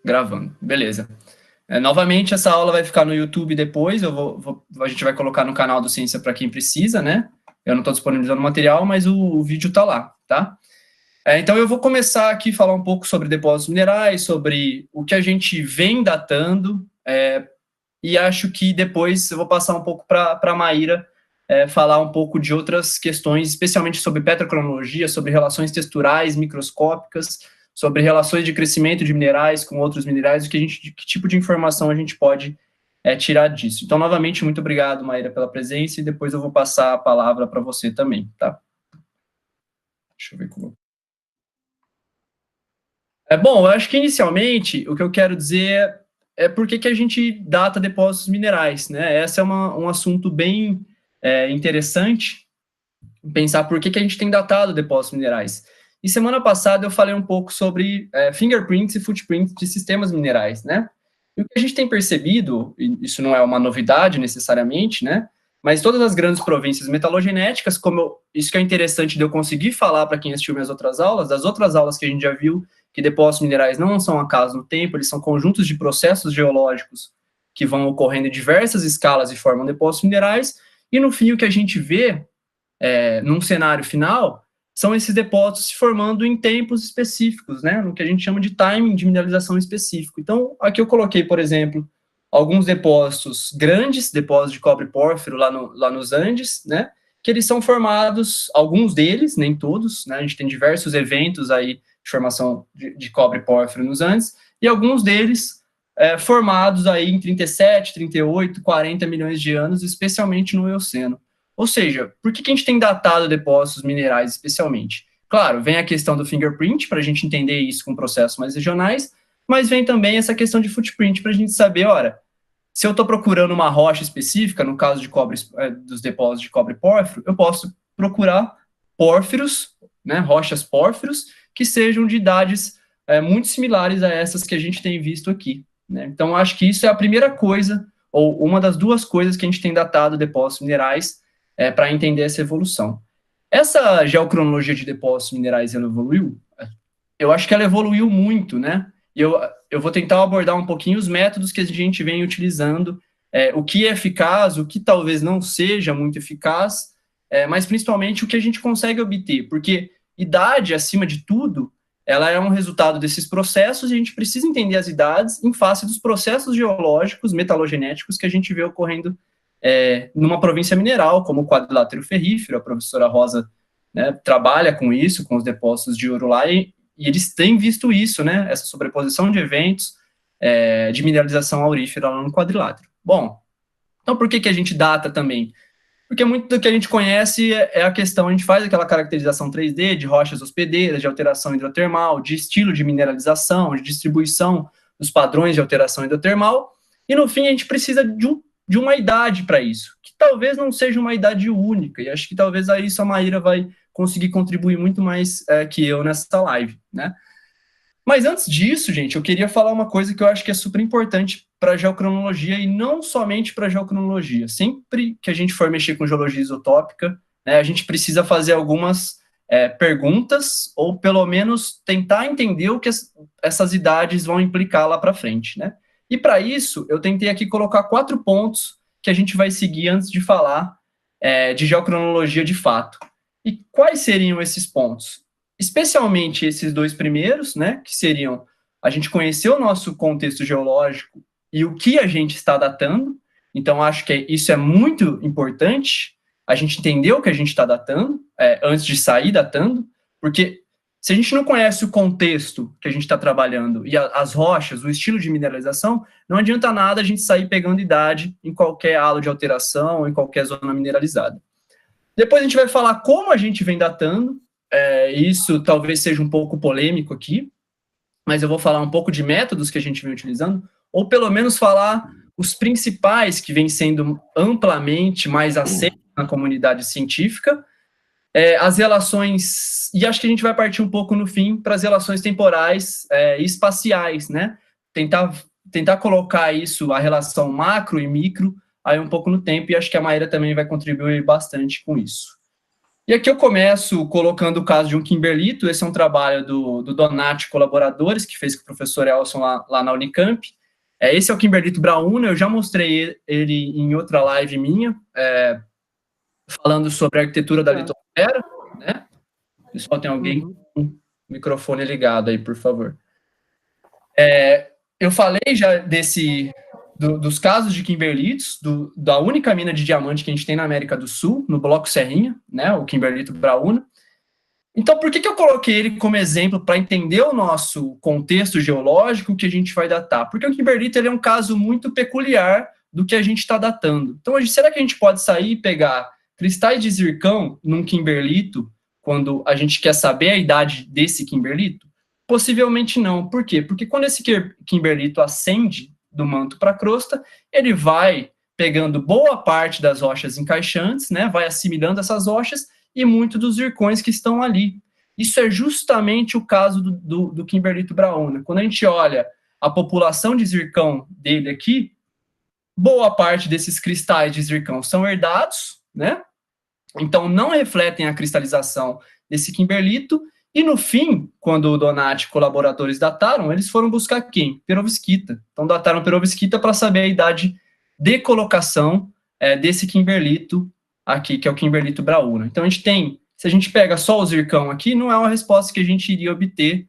Gravando, beleza. Novamente, essa aula vai ficar no YouTube depois, a gente vai colocar no canal do Ciência para quem precisa, né? Eu não estou disponibilizando o material, mas o vídeo está lá, tá? Então, eu vou começar aqui a falar um pouco sobre depósitos minerais, sobre o que a gente vem datando, e acho que depois eu vou passar um pouco para a Maíra falar um pouco de outras questões, especialmente sobre petrocronologia, sobre relações texturais, microscópicas, sobre relações de crescimento de minerais com outros minerais, que tipo de informação a gente pode tirar disso. Então, novamente, muito obrigado, Maíra, pela presença, e depois eu vou passar a palavra para você também, tá? Deixa eu ver como... Bom, eu acho que inicialmente o que eu quero dizer é por que a gente data depósitos minerais, né? Esse é um assunto bem interessante, pensar por que a gente tem datado depósitos minerais. E semana passada eu falei um pouco sobre fingerprints e footprints de sistemas minerais, né? E o que a gente tem percebido, e isso não é uma novidade necessariamente, né? Mas todas as grandes províncias metalogenéticas, isso que é interessante de eu conseguir falar para quem assistiu minhas outras aulas, das outras aulas que a gente já viu, que depósitos minerais não são acaso no tempo, eles são conjuntos de processos geológicos que vão ocorrendo em diversas escalas e formam depósitos minerais, e no fim o que a gente vê, num cenário final, são esses depósitos se formando em tempos específicos, né, no que a gente chama de timing de mineralização específico. Então, aqui eu coloquei, por exemplo, alguns depósitos grandes, depósitos de cobre pórfiro lá nos Andes, né, que eles são formados, alguns deles, nem todos, né, a gente tem diversos eventos aí de formação de cobre pórfiro nos Andes, e alguns deles formados aí em 37, 38, 40 milhões de anos, especialmente no Eoceno. Ou seja, por que a gente tem datado depósitos minerais especialmente? Claro, vem a questão do fingerprint, para a gente entender isso com processos mais regionais, mas vem também essa questão de footprint, para a gente saber, ora, se eu estou procurando uma rocha específica, no caso de cobre, dos depósitos de cobre pórfiro, eu posso procurar pórfiros, né, rochas pórfiros, que sejam de idades muito similares a essas que a gente tem visto aqui, né? Então, acho que isso é a primeira coisa, ou uma das duas coisas que a gente tem datado depósitos minerais, para entender essa evolução. Essa geocronologia de depósitos minerais, ela evoluiu? Eu acho que ela evoluiu muito, né? E eu vou tentar abordar um pouquinho os métodos que a gente vem utilizando, o que é eficaz, o que talvez não seja muito eficaz, mas principalmente o que a gente consegue obter, porque idade, acima de tudo, ela é um resultado desses processos e a gente precisa entender as idades em face dos processos geológicos, metalogenéticos que a gente vê ocorrendo numa província mineral, como o quadrilátero ferrífero. A professora Rosa, né, trabalha com isso, com os depósitos de ouro lá, e eles têm visto isso, né, essa sobreposição de eventos de mineralização aurífera lá no quadrilátero. Bom, então por que a gente data também? Porque muito do que a gente conhece é a questão, a gente faz aquela caracterização 3D de rochas hospedeiras, de alteração hidrotermal, de estilo de mineralização, de distribuição dos padrões de alteração hidrotermal, e no fim a gente precisa de uma idade para isso, que talvez não seja uma idade única, e acho que talvez a isso a Maíra vai conseguir contribuir muito mais que eu nessa live, né? Mas antes disso, gente, eu queria falar uma coisa que eu acho que é super importante para a geocronologia, e não somente para a geocronologia. Sempre que a gente for mexer com geologia isotópica, né, a gente precisa fazer algumas perguntas, ou pelo menos tentar entender o que essas idades vão implicar lá para frente, né? E para isso, eu tentei aqui colocar 4 pontos que a gente vai seguir antes de falar de geocronologia de fato. E quais seriam esses pontos? Especialmente esses 2 primeiros, né, que seriam a gente conhecer o nosso contexto geológico e o que a gente está datando. Então, acho que isso é muito importante, a gente entender o que a gente está datando, antes de sair datando, porque se a gente não conhece o contexto que a gente está trabalhando e as rochas, o estilo de mineralização, não adianta nada a gente sair pegando idade em qualquer halo de alteração, em qualquer zona mineralizada. Depois a gente vai falar como a gente vem datando, isso talvez seja um pouco polêmico aqui, mas eu vou falar um pouco de métodos que a gente vem utilizando, ou pelo menos falar os principais que vêm sendo amplamente mais aceitos na comunidade científica, as relações, e acho que a gente vai partir um pouco no fim para as relações temporais e espaciais, né? Tentar colocar isso, a relação macro e micro, aí um pouco no tempo, e acho que a Maíra também vai contribuir bastante com isso. E aqui eu começo colocando o caso de um kimberlito. Esse é um trabalho do Donati e colaboradores, que fez com o professor Elson lá na Unicamp. Esse é o kimberlito Brauna. Eu já mostrei ele em outra live minha, falando sobre a arquitetura da litosfera, né? Pessoal, tem alguém com o microfone ligado aí, por favor. Eu falei já dos casos de kimberlitos, da única mina de diamante que a gente tem na América do Sul, no Bloco Serrinha, né, o kimberlito Brauna. Então, por que eu coloquei ele como exemplo para entender o nosso contexto geológico que a gente vai datar? Porque o kimberlito ele é um caso muito peculiar do que a gente está datando. Então, será que a gente pode sair e pegar cristais de zircão num kimberlito quando a gente quer saber a idade desse kimberlito? Possivelmente não. Por quê? Porque quando esse kimberlito ascende do manto para a crosta, ele vai pegando boa parte das rochas encaixantes, né, vai assimilando essas rochas e muito dos zircões que estão ali. Isso é justamente o caso do kimberlito Brauna. Quando a gente olha a população de zircão dele aqui, boa parte desses cristais de zircão são herdados, né? Então não refletem a cristalização desse kimberlito. E no fim, quando o Donati e colaboradores dataram, eles foram buscar quem? Perovskita. Então dataram perovskita para saber a idade de colocação desse kimberlito aqui, que é o kimberlito Brauna. Então a gente tem, se a gente pega só o zircão aqui, não é uma resposta que a gente iria obter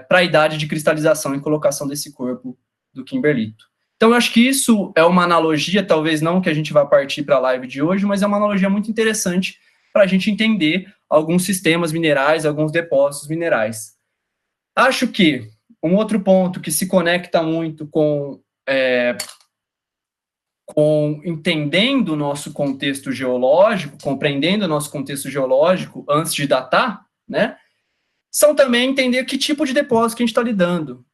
para a idade de cristalização e colocação desse corpo do kimberlito. Então eu acho que isso é uma analogia, talvez não que a gente vá partir para a live de hoje, mas é uma analogia muito interessante para a gente entender alguns sistemas minerais, alguns depósitos minerais. Acho que um outro ponto que se conecta muito com entendendo o nosso contexto geológico, compreendendo o nosso contexto geológico antes de datar, né, são também entender que tipo de depósito que a gente está lidando.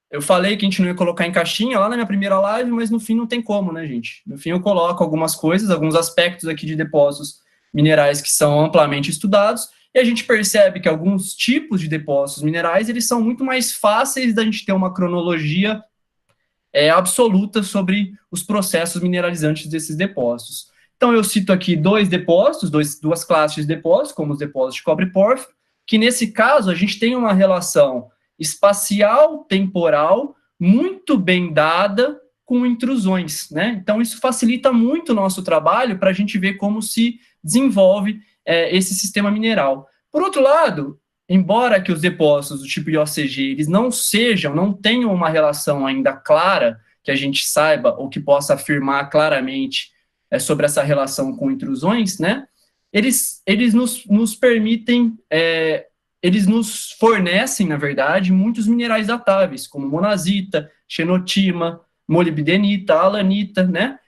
Eu falei que a gente não ia colocar em caixinha lá na minha primeira live, mas no fim não tem como, né, gente? No fim eu coloco algumas coisas, alguns aspectos aqui de depósitos minerais que são amplamente estudados, e a gente percebe que alguns tipos de depósitos minerais, eles são muito mais fáceis da gente ter uma cronologia absoluta sobre os processos mineralizantes desses depósitos. Então, eu cito aqui dois depósitos, duas classes de depósitos, como os depósitos de cobre pórfido, que nesse caso a gente tem uma relação espacial, temporal, muito bem dada com intrusões, né? Então, isso facilita muito o nosso trabalho para a gente ver como se desenvolve esse sistema mineral. Por outro lado, embora que os depósitos do tipo IOCG, eles não tenham uma relação ainda clara, que a gente saiba, ou que possa afirmar claramente sobre essa relação com intrusões, né? Eles nos permitem, eles nos fornecem, na verdade, muitos minerais datáveis, como monazita, xenotima, molibdenita, alanita, né?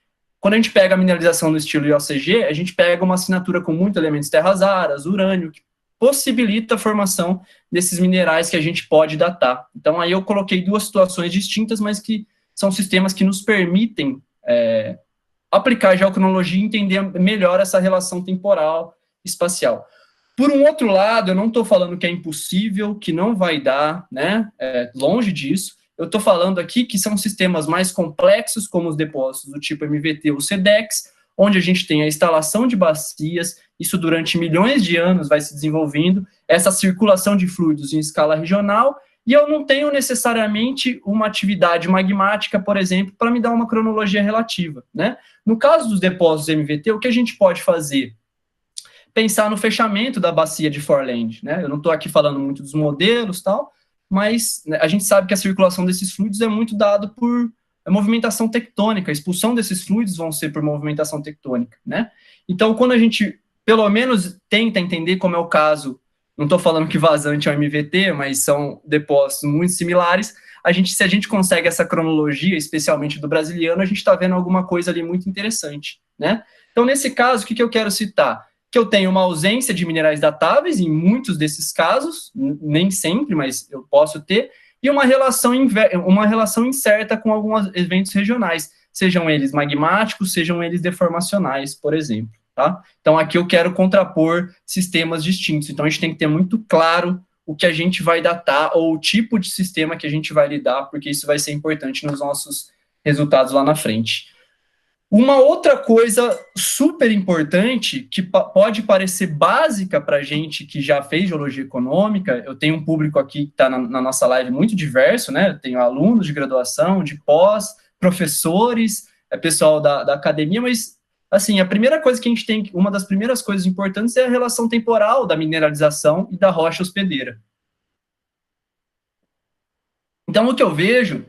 Quando a gente pega a mineralização no estilo IOCG, a gente pega uma assinatura com muitos elementos terras raras, urânio, que possibilita a formação desses minerais que a gente pode datar. Então, aí eu coloquei duas situações distintas, mas que são sistemas que nos permitem aplicar a geocronologia e entender melhor essa relação temporal espacial. Por um outro lado, eu não estou falando que é impossível, que não vai dar, né? Longe disso. Eu estou falando aqui que são sistemas mais complexos, como os depósitos do tipo MVT ou SEDEX, onde a gente tem a instalação de bacias, isso durante milhões de anos vai se desenvolvendo, essa circulação de fluidos em escala regional, e eu não tenho necessariamente uma atividade magmática, por exemplo, para me dar uma cronologia relativa, né? No caso dos depósitos MVT, o que a gente pode fazer? Pensar no fechamento da bacia de Foreland, né? Eu não estou aqui falando muito dos modelos, tal, mas a gente sabe que a circulação desses fluidos é muito dado por movimentação tectônica, a expulsão desses fluidos vão ser por movimentação tectônica, né? Então, quando a gente, pelo menos, tenta entender como é o caso, não estou falando que vazante é um MVT, mas são depósitos muito similares, se a gente consegue essa cronologia, especialmente do brasiliano, a gente está vendo alguma coisa ali muito interessante, né? Então, nesse caso, o que eu quero citar? Que eu tenho uma ausência de minerais datáveis em muitos desses casos, nem sempre, mas eu posso ter, e uma relação incerta com alguns eventos regionais, sejam eles magmáticos, sejam eles deformacionais, por exemplo. Tá? Então, aqui eu quero contrapor sistemas distintos. Então, a gente tem que ter muito claro o que a gente vai datar ou o tipo de sistema que a gente vai lidar, porque isso vai ser importante nos nossos resultados lá na frente. Uma outra coisa super importante, que pode parecer básica para a gente que já fez geologia econômica, eu tenho um público aqui que está na nossa live muito diverso, né? Eu tenho alunos de graduação, de pós, professores, pessoal da academia, mas, assim, a primeira coisa que a gente tem, uma das primeiras coisas importantes é a relação temporal da mineralização e da rocha hospedeira. Então, o que eu vejo,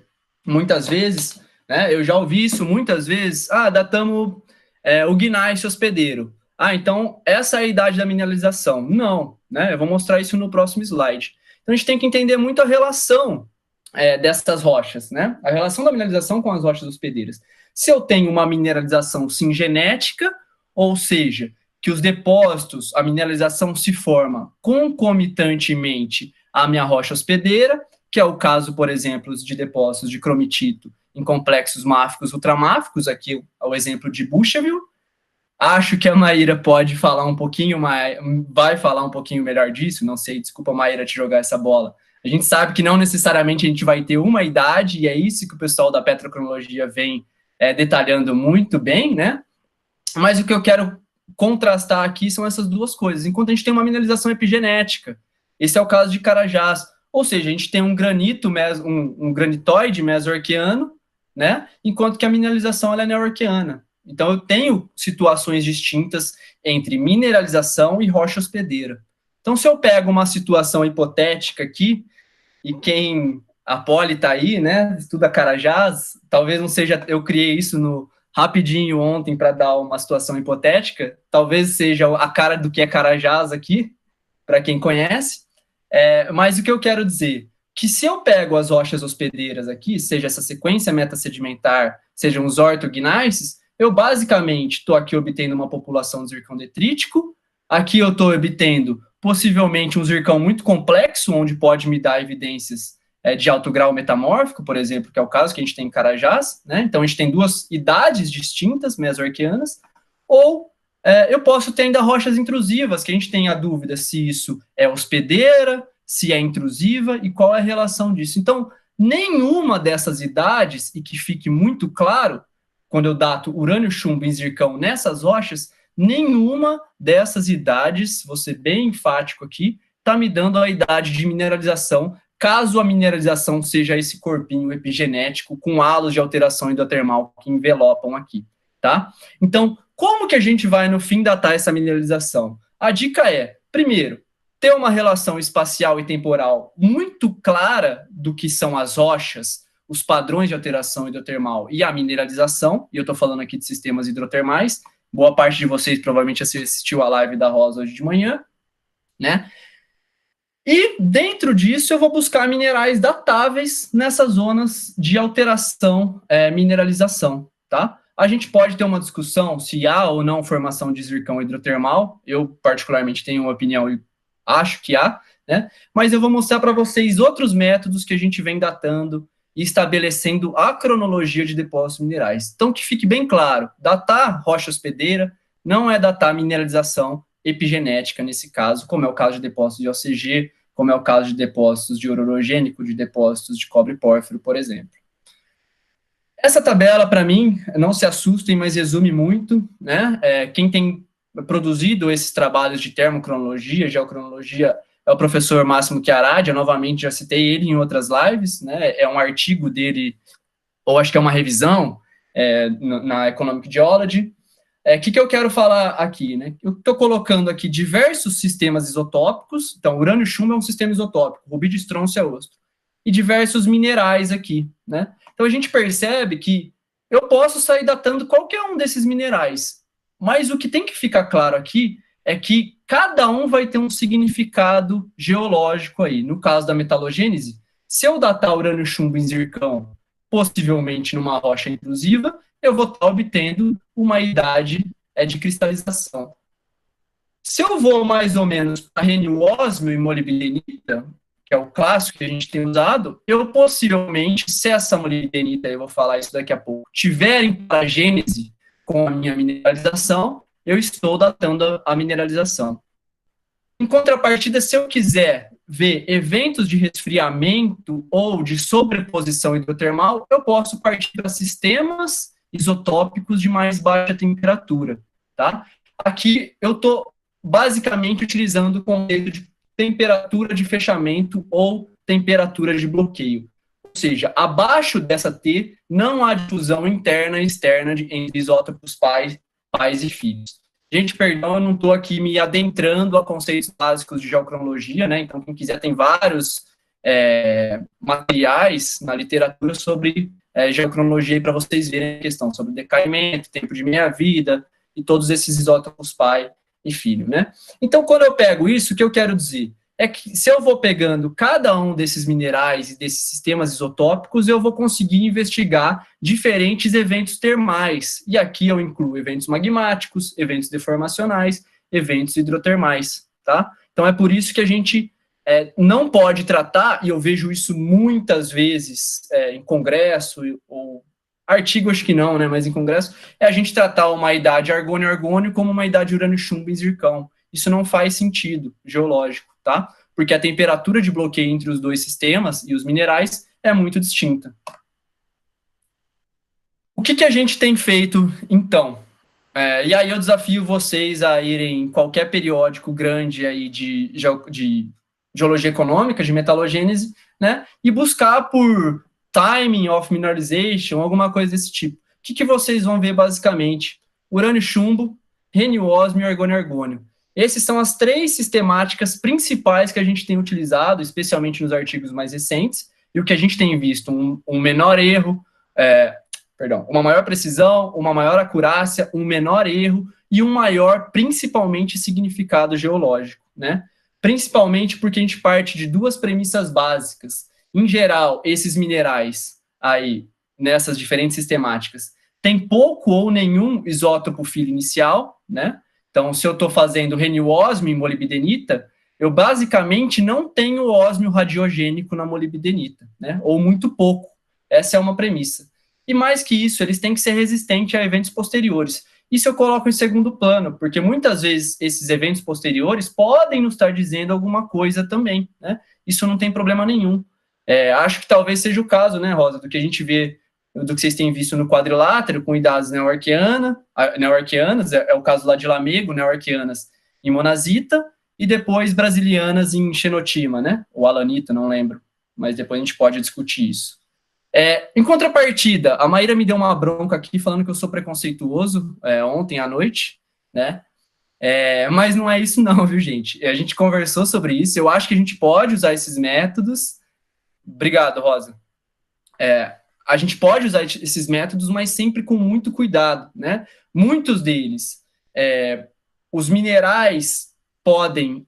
muitas vezes, né, eu já ouvi isso muitas vezes, datamos o gneiss hospedeiro. Então, essa é a idade da mineralização. Não, né, eu vou mostrar isso no próximo slide. Então, a gente tem que entender muito a relação dessas rochas, né, a relação da mineralização com as rochas hospedeiras. Se eu tenho uma mineralização singenética, ou seja, que os depósitos, a mineralização se forma concomitantemente à minha rocha hospedeira, que é o caso, por exemplo, de depósitos de cromitito em complexos máficos ultramáficos, aqui é o exemplo de Boucherville. Acho que a Maíra pode falar um pouquinho mais, vai falar um pouquinho melhor disso, não sei, desculpa, Maíra, te jogar essa bola. A gente sabe que não necessariamente a gente vai ter uma idade, e é isso que o pessoal da petrocronologia vem detalhando muito bem, né? Mas o que eu quero contrastar aqui são essas duas coisas. Enquanto a gente tem uma mineralização epigenética, esse é o caso de Carajás, ou seja, a gente tem um granito, um granitoide mesoarqueano, né? Enquanto que a mineralização ela é neo-arqueana. Então, eu tenho situações distintas entre mineralização e rocha hospedeira. Então, se eu pego uma situação hipotética aqui, e a Poli está aí, né? Estuda Carajás, talvez não seja, eu criei isso rapidinho ontem para dar uma situação hipotética, talvez seja a cara do que é Carajás aqui, para quem conhece. Mas o que eu quero dizer, que se eu pego as rochas hospedeiras aqui, seja essa sequência metasedimentar, sejam os ortogneiss, eu basicamente estou aqui obtendo uma população de zircão detrítico, aqui eu estou obtendo possivelmente um zircão muito complexo, onde pode me dar evidências de alto grau metamórfico, por exemplo, que é o caso que a gente tem em Carajás, né? Então a gente tem duas idades distintas, mesoarqueanas, ou eu posso ter ainda rochas intrusivas, que a gente tem a dúvida se isso é hospedeira, se é intrusiva e qual é a relação disso. Então, nenhuma dessas idades, e que fique muito claro, quando eu dato urânio, chumbo e zircão nessas rochas, nenhuma dessas idades, vou ser bem enfático aqui, está me dando a idade de mineralização, caso a mineralização seja esse corpinho epigenético com halos de alteração endotermal que envelopam aqui, tá? Então, como que a gente vai, no fim, datar essa mineralização? A dica é, primeiro, ter uma relação espacial e temporal muito clara do que são as rochas, os padrões de alteração hidrotermal e a mineralização, e eu estou falando aqui de sistemas hidrotermais, boa parte de vocês provavelmente assistiu a live da Rosa hoje de manhã, né? E dentro disso eu vou buscar minerais datáveis nessas zonas de alteração, mineralização, tá? A gente pode ter uma discussão se há ou não formação de zircão hidrotermal, eu particularmente tenho uma opinião e acho que há, né? Mas eu vou mostrar para vocês outros métodos que a gente vem datando e estabelecendo a cronologia de depósitos minerais. Então, que fique bem claro, datar rocha hospedeira não é datar mineralização epigenética nesse caso, como é o caso de depósitos de OCG, como é o caso de depósitos de ouro orogênico, de depósitos de cobre pórfiro, por exemplo. Essa tabela, para mim, não se assustem, mas resume muito, né? Quem tem produzido esses trabalhos de termocronologia, geocronologia, é o professor Máximo Chiaradi, eu novamente já citei ele em outras lives, né? É um artigo dele, ou acho que é uma revisão, na Economic Geology. Que eu quero falar aqui, né? Eu estou colocando aqui diversos sistemas isotópicos, então urânio chumbo é um sistema isotópico, rubi de estrôncio é outro, e diversos minerais aqui, né? Então a gente percebe que eu posso sair datando qualquer um desses minerais, mas o que tem que ficar claro aqui é que cada um vai ter um significado geológico aí. No caso da metalogênese, se eu datar urânio chumbo em zircão, possivelmente numa rocha intrusiva, eu vou estar obtendo uma idade de cristalização. Se eu vou mais ou menos para renil ósmio e molibdenita, que é o clássico que a gente tem usado, eu possivelmente, se essa molibdenita, eu vou falar isso daqui a pouco, tiver em paragênese com a minha mineralização, eu estou datando a mineralização. Em contrapartida, se eu quiser ver eventos de resfriamento ou de sobreposição hidrotermal, eu posso partir para sistemas isotópicos de mais baixa temperatura, tá? Aqui eu estou basicamente utilizando o conceito de temperatura de fechamento ou temperatura de bloqueio. Ou seja, abaixo dessa T não há difusão interna e externa entre isótopos pais e filhos. Gente, perdão, eu não estou aqui me adentrando a conceitos básicos de geocronologia, né? Então, quem quiser, tem vários materiais na literatura sobre geocronologia para vocês verem a questão sobre decaimento, tempo de meia-vida e todos esses isótopos pai e filho, né? Então, quando eu pego isso, o que eu quero dizer é que se eu vou pegando cada um desses minerais e desses sistemas isotópicos, eu vou conseguir investigar diferentes eventos termais. E aqui eu incluo eventos magmáticos, eventos deformacionais, eventos hidrotermais, tá? Então é por isso que a gente não pode tratar, e eu vejo isso muitas vezes em congresso, ou artigo acho que não, né, mas em congresso, é a gente tratar uma idade argônio-argônio como uma idade urânio-chumbo e zircão. Isso não faz sentido geológico, tá? Porque a temperatura de bloqueio entre os dois sistemas e os minerais é muito distinta. O que a gente tem feito, então? E aí eu desafio vocês a irem em qualquer periódico grande aí de geologia econômica, de metalogênese, né, e buscar por timing of mineralization, alguma coisa desse tipo. O que vocês vão ver basicamente? Urânio-chumbo, rênio-ósmio e argônio-argônio. Esses são as três sistemáticas principais que a gente tem utilizado, especialmente nos artigos mais recentes, e o que a gente tem visto, um menor erro, uma maior precisão, uma maior acurácia, um menor erro e um maior, principalmente, significado geológico, né? Principalmente porque a gente parte de duas premissas básicas. Em geral, esses minerais aí, nessas diferentes sistemáticas, tem pouco ou nenhum isótopo filho inicial, né? Então, se eu estou fazendo rênio-ósmio em molibdenita, eu basicamente não tenho ósmio radiogênico na molibdenita, né? Ou muito pouco. Essa é uma premissa. E mais que isso, eles têm que ser resistentes a eventos posteriores. Isso eu coloco em segundo plano, porque muitas vezes esses eventos posteriores podem nos estar dizendo alguma coisa também, né? Isso não tem problema nenhum. Acho que talvez seja o caso, né, Rosa, do que a gente vê, do que vocês têm visto no quadrilátero, com idades neo-arqueanas, é o caso lá de Lamego, neo-arqueanas em monazita, e depois brasilianas em xenotima, né? Ou alanita, não lembro, mas depois a gente pode discutir isso. Em contrapartida, a Maíra me deu uma bronca aqui falando que eu sou preconceituoso ontem à noite, né? Mas não é isso não, viu, gente? A gente conversou sobre isso, eu acho que a gente pode usar esses métodos. Obrigado, Rosa. A gente pode usar esses métodos, mas sempre com muito cuidado, né? Muitos deles, os minerais podem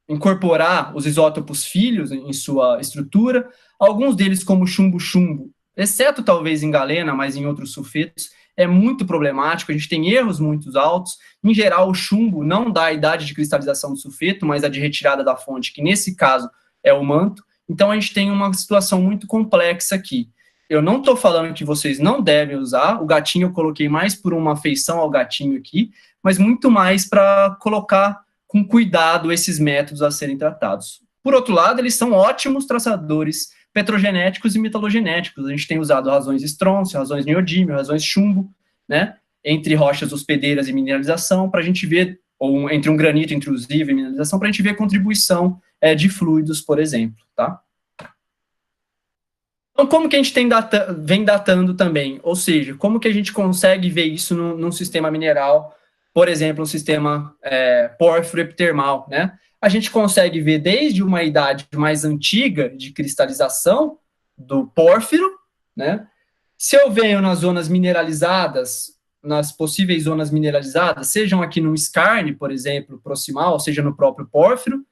incorporar os isótopos filhos em sua estrutura, alguns deles como chumbo-chumbo, exceto talvez em galena, mas em outros sulfetos, é muito problemático, a gente tem erros muito altos. Em geral, o chumbo não dá a idade de cristalização do sulfeto, mas a de retirada da fonte, que nesse caso é o manto. Então, a gente tem uma situação muito complexa aqui. Eu não estou falando que vocês não devem usar, o gatinho eu coloquei mais por uma afeição ao gatinho aqui, mas muito mais para colocar com cuidado esses métodos a serem tratados. Por outro lado, eles são ótimos traçadores petrogenéticos e metalogenéticos. A gente tem usado razões estrôncio, razões neodímio, razões chumbo, né, entre rochas hospedeiras e mineralização, para a gente ver, ou entre um granito intrusivo e mineralização, para a gente ver a contribuição de fluidos, por exemplo, tá? Então, como que a gente vem datando também? Ou seja, como que a gente consegue ver isso num sistema mineral, por exemplo, um sistema pórfiro epitermal, né? A gente consegue ver desde uma idade mais antiga de cristalização do pórfiro, né? Se eu venho nas zonas mineralizadas, nas possíveis zonas mineralizadas, sejam aqui no skarne, por exemplo, proximal, seja no próprio pórfiro,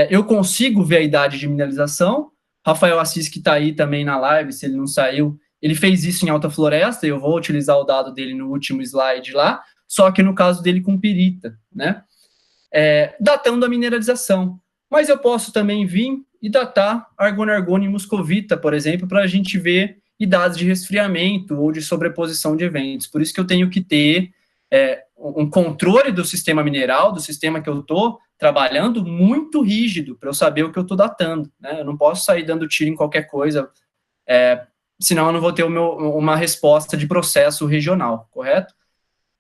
eu consigo ver a idade de mineralização. Rafael Assis, que está aí também na live, se ele não saiu, ele fez isso em alta floresta, eu vou utilizar o dado dele no último slide lá, só que no caso dele com pirita, né? Datando a mineralização. Mas eu posso também vir e datar argônio-argônio e muscovita, por exemplo, para a gente ver idades de resfriamento ou de sobreposição de eventos. Por isso que eu tenho que ter um controle do sistema mineral, do sistema que eu estou trabalhando, muito rígido, para eu saber o que eu estou datando, né? Eu não posso sair dando tiro em qualquer coisa, senão eu não vou ter uma resposta de processo regional, correto?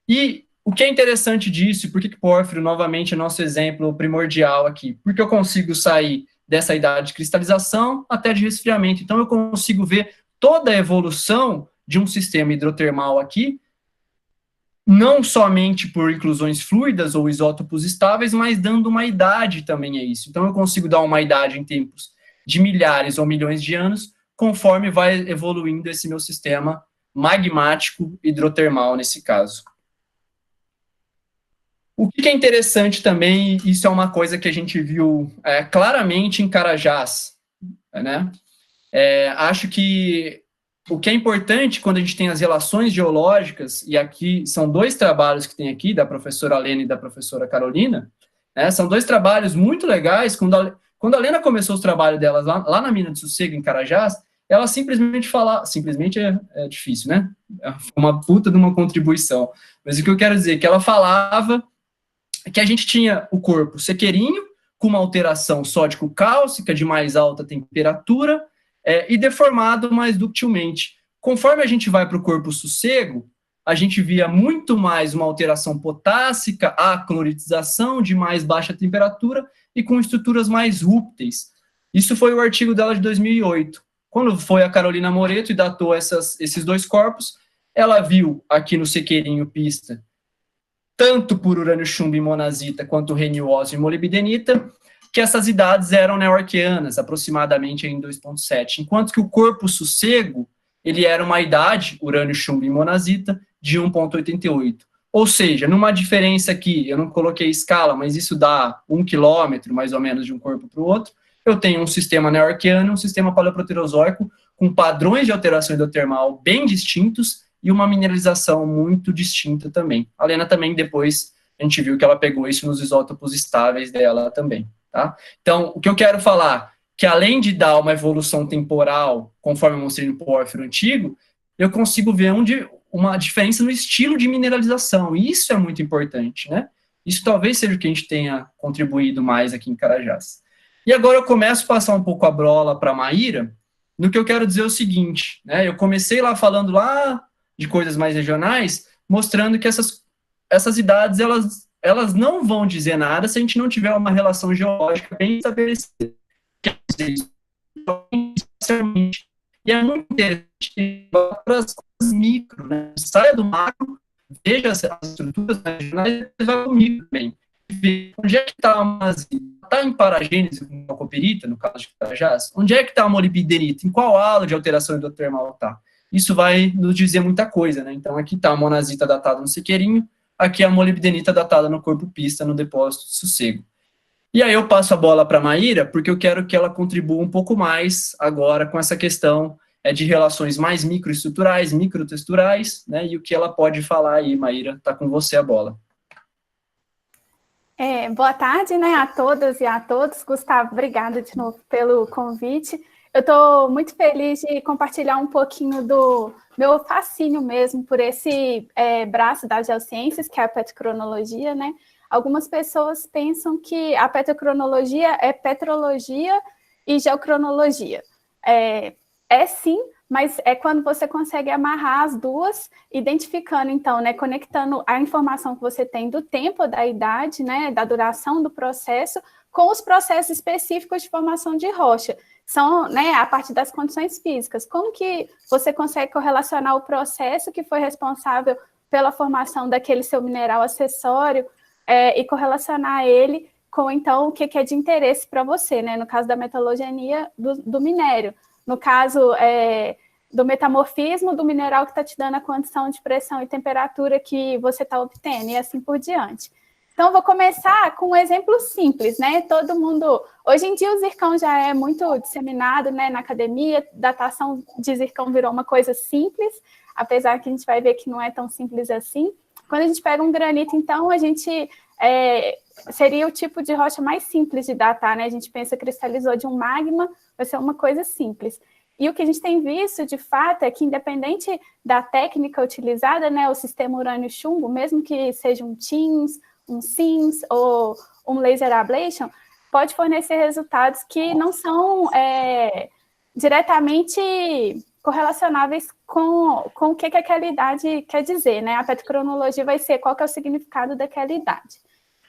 E o que é interessante disso, e por que pórfiro, novamente, é nosso exemplo primordial aqui? Porque eu consigo sair dessa idade de cristalização até de resfriamento. Então, eu consigo ver toda a evolução de um sistema hidrotermal aqui, não somente por inclusões fluidas ou isótopos estáveis, mas dando uma idade também a isso. Então, eu consigo dar uma idade em tempos de milhares ou milhões de anos, conforme vai evoluindo esse meu sistema magmático hidrotermal, nesse caso. O que é interessante também, isso é uma coisa que a gente viu claramente em Carajás, né? Acho que o que é importante quando a gente tem as relações geológicas, e aqui são 2 trabalhos que tem aqui, da professora Lena e da professora Carolina, né, são 2 trabalhos muito legais. Quando a Lena começou os trabalhos delas lá na Mina de Sossego, em Carajás, ela simplesmente fala, simplesmente é difícil, né? É uma puta de uma contribuição. Mas o que eu quero dizer é que ela falava que a gente tinha o corpo sequeirinho, com uma alteração sódico-cálcica de mais alta temperatura, e deformado mais ductilmente. Conforme a gente vai para o corpo sossego, a gente via muito mais uma alteração potássica, a cloritização de mais baixa temperatura e com estruturas mais rúpteis. Isso foi o artigo dela de 2008. Quando foi a Carolina Moreto e datou esses 2 corpos, ela viu aqui no sequeirinho pista, tanto por urânio chumbo e monazita, quanto reniósio e molibdenita, que essas idades eram neo-arqueanas, aproximadamente em 2,7, enquanto que o corpo sossego, ele era uma idade, urânio chumbo e monazita, de 1,88. Ou seja, numa diferença aqui, eu não coloquei escala, mas isso dá 1 quilômetro, mais ou menos, de um corpo para o outro, eu tenho um sistema neo-arqueano e um sistema paleoproterozoico com padrões de alteração hidrotermal bem distintos e uma mineralização muito distinta também. A Lena também, depois, a gente viu que ela pegou isso nos isótopos estáveis dela também. Tá? Então, o que eu quero falar, que além de dar uma evolução temporal, conforme eu mostrei no pórfiro antigo, eu consigo ver uma diferença no estilo de mineralização, e isso é muito importante, né? Isso talvez seja o que a gente tenha contribuído mais aqui em Carajás. E agora eu começo a passar um pouco a bola para a Maíra, no que eu quero dizer o seguinte, né? Eu comecei lá falando lá de coisas mais regionais, mostrando que essas idades, elas não vão dizer nada se a gente não tiver uma relação geológica bem estabelecida. Quer dizer, e é muito interessante para as coisas micro, né? Saia do macro, veja as estruturas regionais e vai para o micro também. Ver onde é que está a monazita? Está em paragênese com a copperita, no caso de Carajás? Onde é que está a molibdenita? Em qual ala de alteração hidrotermal está? Isso vai nos dizer muita coisa, né? Então, aqui está a monazita datada no sequeirinho, aqui a molibdenita datada no corpo pista, no depósito de sossego. E aí eu passo a bola para a Maíra, porque eu quero que ela contribua um pouco mais agora com essa questão de relações mais microestruturais, microtexturais, né? E o que ela pode falar aí, Maíra, está com você a bola. Boa tarde, né, a todas e a todos. Gustavo, obrigada de novo pelo convite. Eu estou muito feliz de compartilhar um pouquinho do meu fascínio mesmo por esse braço das geociências, que é a petrocronologia, né? Algumas pessoas pensam que a petrocronologia é petrologia e geocronologia. Sim, mas é quando você consegue amarrar as duas, identificando, então, né, conectando a informação que você tem do tempo, da idade, né, da duração do processo, com os processos específicos de formação de rocha. São, né, a partir das condições físicas. Como que você consegue correlacionar o processo que foi responsável pela formação daquele seu mineral acessório e correlacionar ele com, então, o que é de interesse para você, né, no caso da metalogenia do minério. No caso do metamorfismo do mineral que está te dando a condição de pressão e temperatura que você está obtendo, e assim por diante. Então, eu vou começar com um exemplo simples, né? Todo mundo... Hoje em dia, o zircão já é muito disseminado, né, na academia, datação de zircão virou uma coisa simples, apesar que a gente vai ver que não é tão simples assim. Quando a gente pega um granito, então, a gente... seria o tipo de rocha mais simples de datar, né? A gente pensa cristalizou de um magma, vai ser uma coisa simples. E o que a gente tem visto, de fato, é que independente da técnica utilizada, né, o sistema urânio-chumbo, mesmo que seja um TINS, um SINS ou um laser ablation, pode fornecer resultados que não são diretamente correlacionáveis com o que aquela idade quer dizer, né? A petrocronologia vai ser qual que é o significado daquela idade.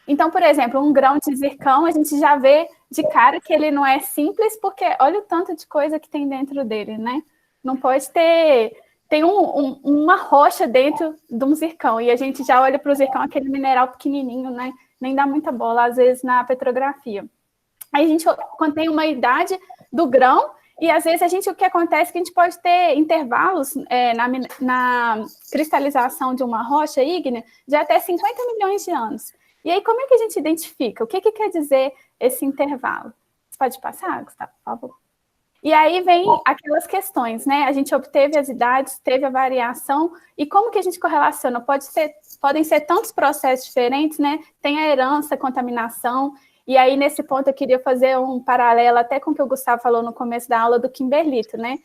Então, por exemplo, um grão de zircão, a gente já vê de cara que ele não é simples, porque olha o tanto de coisa que tem dentro dele, né? Não pode ter... Tem uma rocha dentro de um zircão, e a gente já olha para o zircão, aquele mineral pequenininho, né? Nem dá muita bola, às vezes, na petrografia. Aí a gente contém uma idade do grão, e às vezes o que acontece é que a gente pode ter intervalos na cristalização de uma rocha ígnea de até 50 milhões de anos. E aí, como é que a gente identifica? O que quer dizer esse intervalo? Você pode passar, Gustavo, por favor? E aí vem aquelas questões, né? A gente obteve as idades, teve a variação, e como que a gente correlaciona? Podem ser tantos processos diferentes, né? Tem a herança, a contaminação, e aí nesse ponto eu queria fazer um paralelo até com o que o Gustavo falou no começo da aula do Kimberlito, né?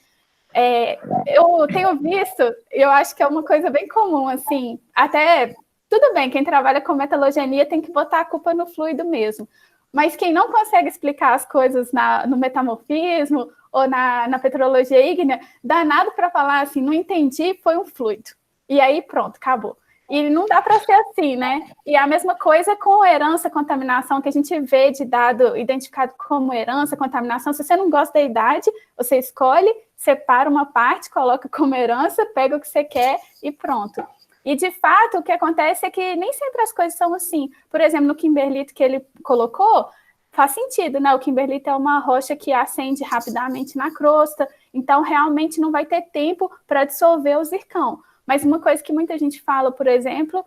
Eu tenho visto, eu acho que é uma coisa bem comum, assim, até, tudo bem, quem trabalha com metalogenia tem que botar a culpa no fluido mesmo, mas quem não consegue explicar as coisas no metamorfismo ou na petrologia ígnea, dá nada para falar assim, não entendi, foi um fluido. E aí pronto, acabou. E não dá para ser assim, né? E a mesma coisa com herança, contaminação, que a gente vê de dado identificado como herança, contaminação. Se você não gosta da idade, você escolhe, separa uma parte, coloca como herança, pega o que você quer e pronto. E, de fato, o que acontece é que nem sempre as coisas são assim. Por exemplo, no Kimberlito que ele colocou, faz sentido, né? O Kimberlito é uma rocha que acende rapidamente na crosta, então realmente não vai ter tempo para dissolver o zircão. Mas uma coisa que muita gente fala, por exemplo,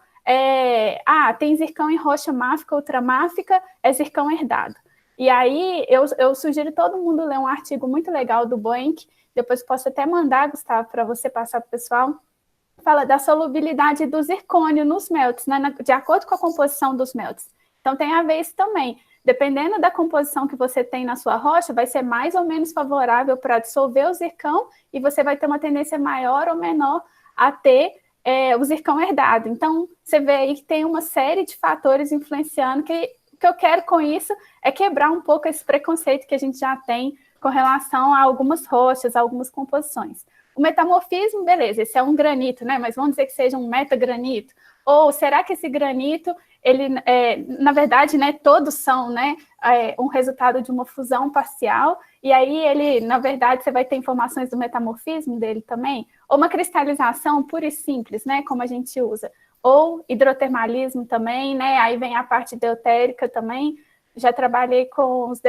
tem zircão em rocha máfica, ultramáfica, é zircão herdado. E aí eu sugiro todo mundo ler um artigo muito legal do Boenck, depois posso até mandar, Gustavo, para você passar para o pessoal, fala da solubilidade do zircônio nos melts, né, de acordo com a composição dos melts. Então tem a ver isso também. Dependendo da composição que você tem na sua rocha, vai ser mais ou menos favorável para dissolver o zircão e você vai ter uma tendência maior ou menor a ter o zircão herdado. Então, você vê aí que tem uma série de fatores influenciando, que o que eu quero com isso é quebrar um pouco esse preconceito que a gente já tem com relação a algumas rochas, a algumas composições. O metamorfismo, beleza, esse é um granito, né? Mas vamos dizer que seja um metagranito. Ou será que esse granito, ele, na verdade, né, todos são, né, um resultado de uma fusão parcial, e aí ele, na verdade, você vai ter informações do metamorfismo dele também, ou uma cristalização pura e simples, né, como a gente usa, ou hidrotermalismo também, né, aí vem a parte deutérica também. Já trabalhei com os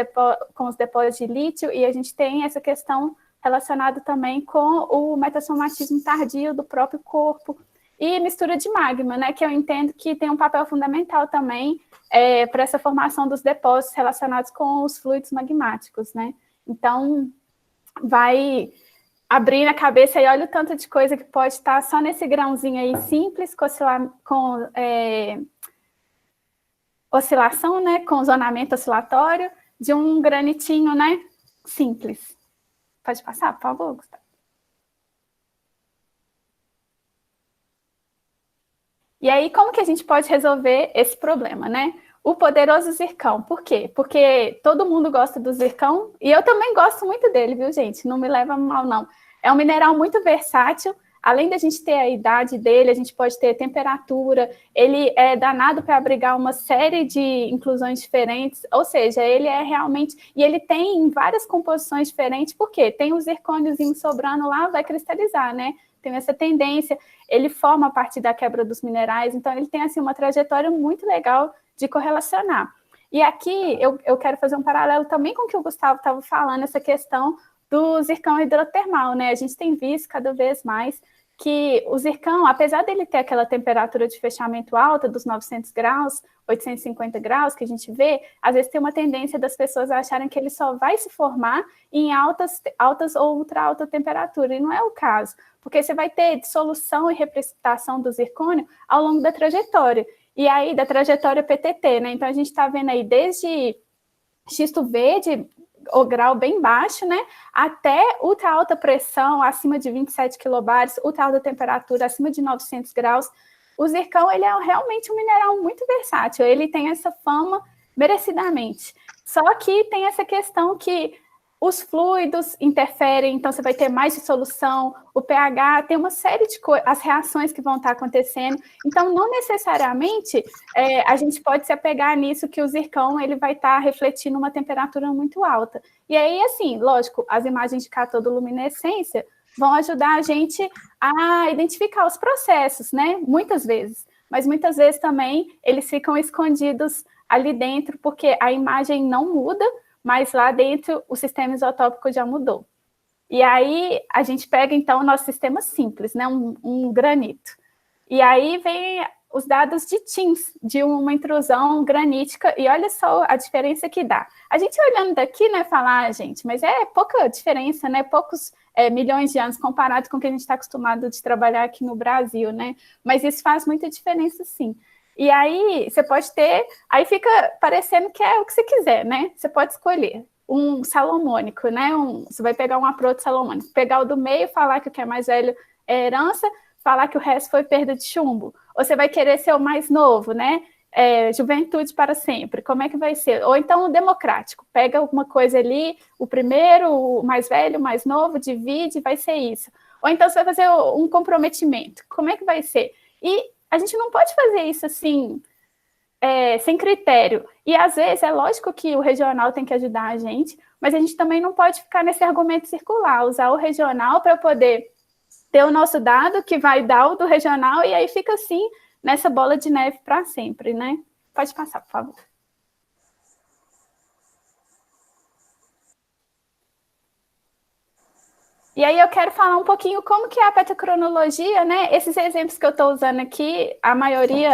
depósitos de lítio, e a gente tem essa questão relacionada também com o metasomatismo tardio do próprio corpo, e mistura de magma, né, que eu entendo que tem um papel fundamental também para essa formação dos depósitos relacionados com os fluidos magmáticos, né. Então, vai abrir na cabeça e olha o tanto de coisa que pode estar só nesse grãozinho aí simples, com oscilação, né, com zonamento oscilatório, de um granitinho, né, simples. Pode passar, por favor, Gustavo? E aí, como que a gente pode resolver esse problema, né? O poderoso zircão. Por quê? Porque todo mundo gosta do zircão, e eu também gosto muito dele, viu, gente? Não me leva mal, não. É um mineral muito versátil. Além da gente ter a idade dele, a gente pode ter temperatura, ele é danado para abrigar uma série de inclusões diferentes, ou seja, ele é realmente... E ele tem várias composições diferentes, porque tem um zircôniozinho sobrando lá, vai cristalizar, né? Tem essa tendência, ele forma a partir da quebra dos minerais, então ele tem assim, uma trajetória muito legal de correlacionar. E aqui eu quero fazer um paralelo também com o que o Gustavo estava falando, essa questão do zircão hidrotermal, né? A gente tem visto cada vez mais que o zircão, apesar dele ter aquela temperatura de fechamento alta, dos 900 graus, 850 graus, que a gente vê, às vezes tem uma tendência das pessoas acharem que ele só vai se formar em altas ou ultra alta temperatura, e não é o caso, porque você vai ter dissolução e reprecipitação do zircônio ao longo da trajetória, e aí da trajetória PTT, né? Então a gente está vendo aí desde xisto verde, o grau bem baixo, né, até ultra alta pressão, acima de 27 quilobars, ultra alta temperatura, acima de 900 graus. O zircão, ele é realmente um mineral muito versátil, ele tem essa fama merecidamente. Só que tem essa questão que Os fluidos interferem, então você vai ter mais dissolução, o pH, tem uma série de coisas, as reações que vão estar acontecendo. Então, não necessariamente a gente pode se apegar nisso que o zircão ele vai estar refletindo uma temperatura muito alta. E aí, assim, lógico, as imagens de catodoluminescência vão ajudar a gente a identificar os processos, né? Muitas vezes. Mas muitas vezes também eles ficam escondidos ali dentro, porque a imagem não muda, mas lá dentro o sistema isotópico já mudou. E aí a gente pega, então, o nosso sistema simples, né? Um granito. E aí vem os dados de TIMS, de uma intrusão granítica, e olha só a diferença que dá. A gente olhando daqui, né, falar, gente, mas é pouca diferença, né? Poucos milhões de anos comparado com o que a gente está acostumado de trabalhar aqui no Brasil, né? Mas isso faz muita diferença, sim. E aí você pode ter, aí fica parecendo que é o que você quiser, né? Você pode escolher um salomônico, né? Você vai pegar um aproto salomônico, pegar o do meio, falar que o que é mais velho é herança, falar que o resto foi perda de chumbo. Ou você vai querer ser o mais novo, né? Juventude para sempre, como é que vai ser? Ou então o democrático, pega alguma coisa ali, o primeiro, o mais velho, o mais novo, divide, vai ser isso. Ou então você vai fazer um comprometimento, como é que vai ser? E a gente não pode fazer isso assim, sem critério. E às vezes é lógico que o regional tem que ajudar a gente, mas a gente também não pode ficar nesse argumento circular, usar o regional para poder ter o nosso dado, que vai dar o do regional, e aí fica assim, nessa bola de neve para sempre, né? Pode passar, por favor. E aí eu quero falar um pouquinho como que é a petacronologia, né? Esses exemplos que eu estou usando aqui, a maioria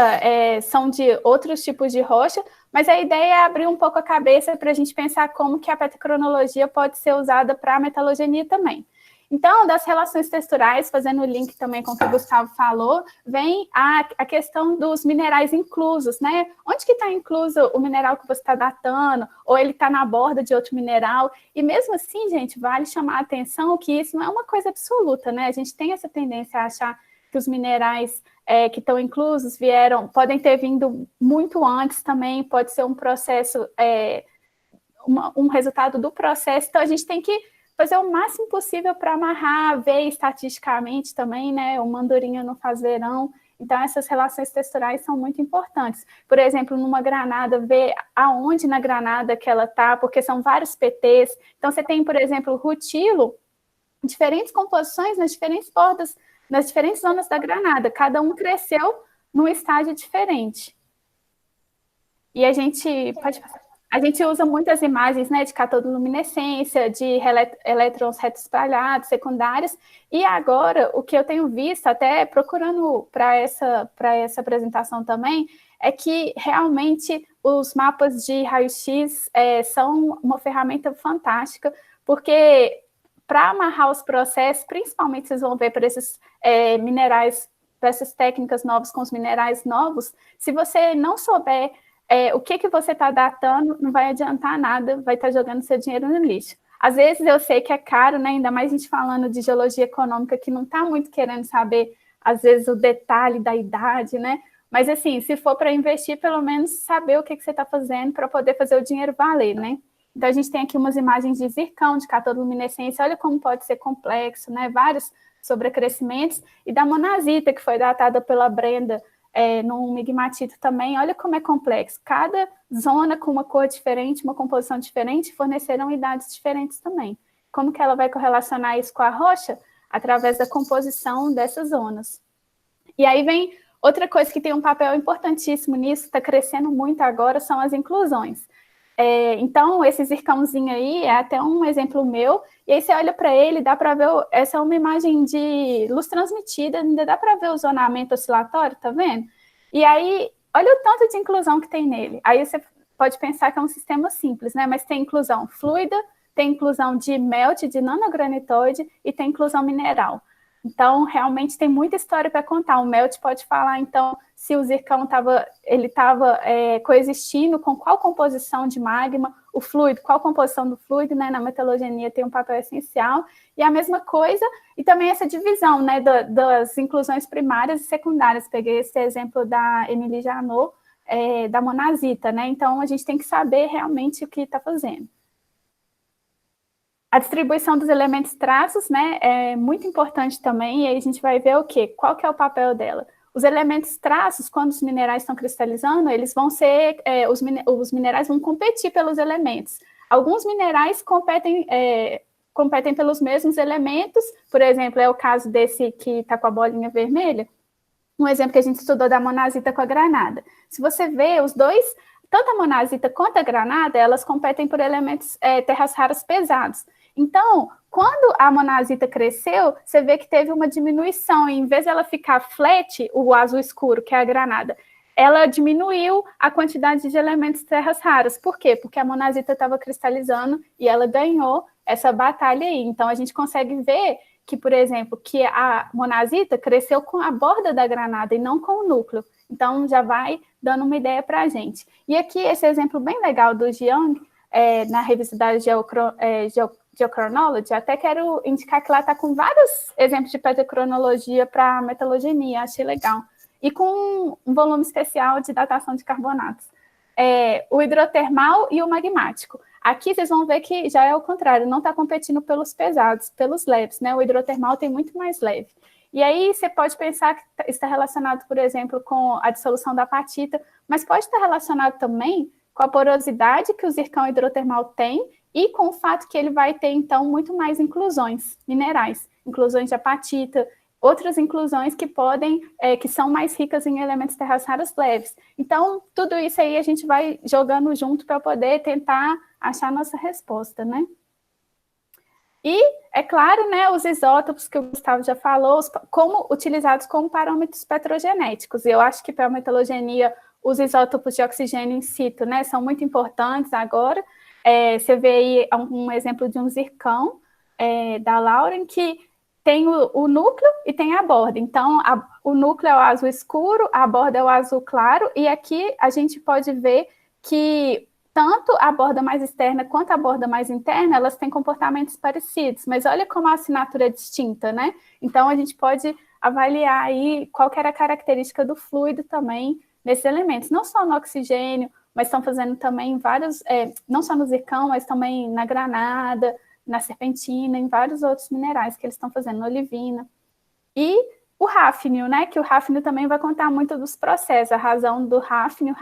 são de outros tipos de rocha, mas a ideia é abrir um pouco a cabeça para a gente pensar como que a petacronologia pode ser usada para a metalogenia também. Então, das relações texturais, fazendo o link também com o que o Gustavo falou, vem a questão dos minerais inclusos, né? Onde que está incluso o mineral que você está datando, ou ele está na borda de outro mineral? E mesmo assim, gente, vale chamar a atenção que isso não é uma coisa absoluta, né? A gente tem essa tendência a achar que os minerais que estão inclusos podem ter vindo muito antes também, pode ser um processo, um resultado do processo, então a gente tem que fazer o máximo possível para amarrar, ver estatisticamente também, né? O mandurinha não faz verão. Então, essas relações texturais são muito importantes. Por exemplo, numa granada, ver aonde na granada que ela está, porque são vários PTs. Então, você tem, por exemplo, o rutilo, diferentes composições nas diferentes bordas, nas diferentes zonas da granada. Cada um cresceu num estágio diferente. E a gente pode passar. A gente usa muitas imagens, né, de catodoluminescência, de elétrons retroespalhados, secundários, e agora o que eu tenho visto, até procurando para essa apresentação também, é que realmente os mapas de raio-x são uma ferramenta fantástica, porque para amarrar os processos, principalmente vocês vão ver para esses minerais, para essas técnicas novas com os minerais novos, se você não souber o que você está datando, não vai adiantar nada, vai estar jogando seu dinheiro no lixo. Às vezes eu sei que é caro, né? Ainda mais a gente falando de geologia econômica, que não está muito querendo saber, às vezes, o detalhe da idade, né? Mas, assim, se for para investir, pelo menos saber o que você está fazendo para poder fazer o dinheiro valer, né? Então, a gente tem aqui umas imagens de zircão, de catodoluminescência, olha como pode ser complexo, né? Vários sobrecrescimentos, e da monazita, que foi datada pela Brenda, num migmatito também, olha como é complexo. Cada zona com uma cor diferente, uma composição diferente, fornecerão idades diferentes também. Como que ela vai correlacionar isso com a rocha? Através da composição dessas zonas. E aí vem outra coisa que tem um papel importantíssimo nisso, está crescendo muito agora, são as inclusões. Então, esse zircãozinho aí é até um exemplo meu, e aí você olha para ele, dá para ver, essa é uma imagem de luz transmitida, ainda dá para ver o zonamento oscilatório, tá vendo? E aí, olha o tanto de inclusão que tem nele. Aí você pode pensar que é um sistema simples, né? Mas tem inclusão fluida, tem inclusão de melt, de nanogranitoide, e tem inclusão mineral. Então, realmente tem muita história para contar. O Melt pode falar, então, se o zircão estava coexistindo com qual composição de magma, o fluido, qual composição do fluido, né? Na metalogenia tem um papel essencial. E a mesma coisa, e também essa divisão, né? Das inclusões primárias e secundárias. Peguei esse exemplo da Émilie Janot, da monazita, né? Então, a gente tem que saber realmente o que está fazendo. A distribuição dos elementos traços, né, é muito importante também, e aí a gente vai ver o quê? Qual que é o papel dela? Os elementos traços, quando os minerais estão cristalizando, eles vão ser, os minerais vão competir pelos elementos. Alguns minerais competem pelos mesmos elementos, por exemplo, é o caso desse que está com a bolinha vermelha, um exemplo que a gente estudou da monazita com a granada. Se você vê, os dois, tanto a monazita quanto a granada, elas competem por elementos terras raras pesados. Então, quando a monazita cresceu, você vê que teve uma diminuição, e em vez dela ficar flat, o azul escuro, que é a granada, ela diminuiu a quantidade de elementos terras raras. Por quê? Porque a monazita estava cristalizando e ela ganhou essa batalha aí. Então, a gente consegue ver que, por exemplo, que a monazita cresceu com a borda da granada e não com o núcleo. Então, já vai dando uma ideia para a gente. E aqui, esse exemplo bem legal do Jiang, na revista da Geochronology, até quero indicar que lá está com vários exemplos de pedrocronologia para metalogenia, achei legal. E com um volume especial de datação de carbonatos. O hidrotermal e o magmático. Aqui vocês vão ver que já é o contrário, não está competindo pelos pesados, pelos leves, né? O hidrotermal tem muito mais leve. E aí você pode pensar que está relacionado, por exemplo, com a dissolução da apatita, mas pode estar relacionado também com a porosidade que o zircão hidrotermal tem e com o fato que ele vai ter, então, muito mais inclusões minerais, inclusões de apatita, outras inclusões que podem, que são mais ricas em elementos terras raras leves. Então, tudo isso aí a gente vai jogando junto para poder tentar achar a nossa resposta, né? E, é claro, né, os isótopos que o Gustavo já falou, como utilizados como parâmetros petrogenéticos. Eu acho que para a metalogenia, os isótopos de oxigênio in situ, né, são muito importantes agora. Você vê aí um exemplo de um zircão da Lauren, que tem o núcleo e tem a borda. Então, o núcleo é o azul escuro, a borda é o azul claro, e aqui a gente pode ver que tanto a borda mais externa quanto a borda mais interna, elas têm comportamentos parecidos, mas olha como a assinatura é distinta, né? Então, a gente pode avaliar aí qual que era a característica do fluido também nesses elementos, não só no oxigênio, mas estão fazendo também vários, não só no zircão, mas também na granada, na serpentina, em vários outros minerais que eles estão fazendo, na olivina. E o ráfnio, né? Que o ráfnio também vai contar muito dos processos, a razão do ráfnio,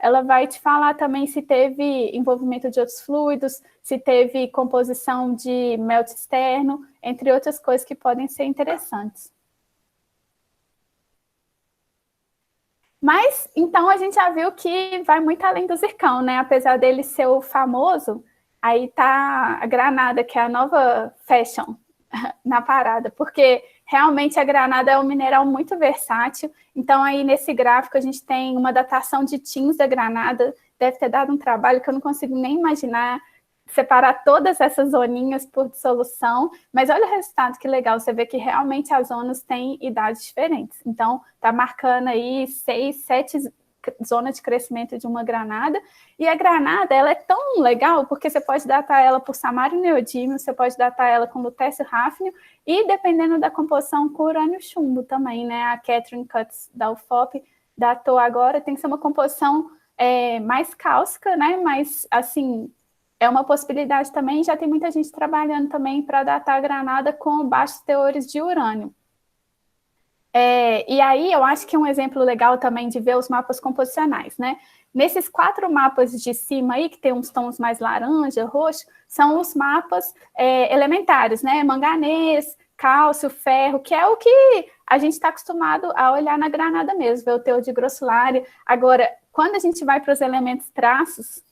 ela vai te falar também se teve envolvimento de outros fluidos, se teve composição de melt externo, entre outras coisas que podem ser interessantes. Mas, então, a gente já viu que vai muito além do zircão, né? Apesar dele ser o famoso, aí tá a granada, que é a nova fashion na parada, porque realmente a granada é um mineral muito versátil. Então, aí nesse gráfico a gente tem uma datação de tins da granada, deve ter dado um trabalho que eu não consigo nem imaginar, separar todas essas zoninhas por dissolução, mas olha o resultado, que legal, você vê que realmente as zonas têm idades diferentes. Então, tá marcando aí 6, 7 zonas de crescimento de uma granada, e a granada, ela é tão legal, porque você pode datar ela por samário neodímio, você pode datar ela com lutécio ráfnio, e dependendo da composição, com urânio chumbo também, né? A Catherine Cutts da UFOP datou agora, tem que ser uma composição mais cáustica, né? Mas, assim, é uma possibilidade também, já tem muita gente trabalhando também para datar a granada com baixos teores de urânio. E aí eu acho que um exemplo legal também de ver os mapas composicionais, né? Nesses 4 mapas de cima aí, que tem uns tons mais laranja, roxo, são os mapas elementares, né? Manganês, cálcio, ferro, que é o que a gente está acostumado a olhar na granada mesmo, ver o teor de grossulária. Agora, quando a gente vai para os elementos traços,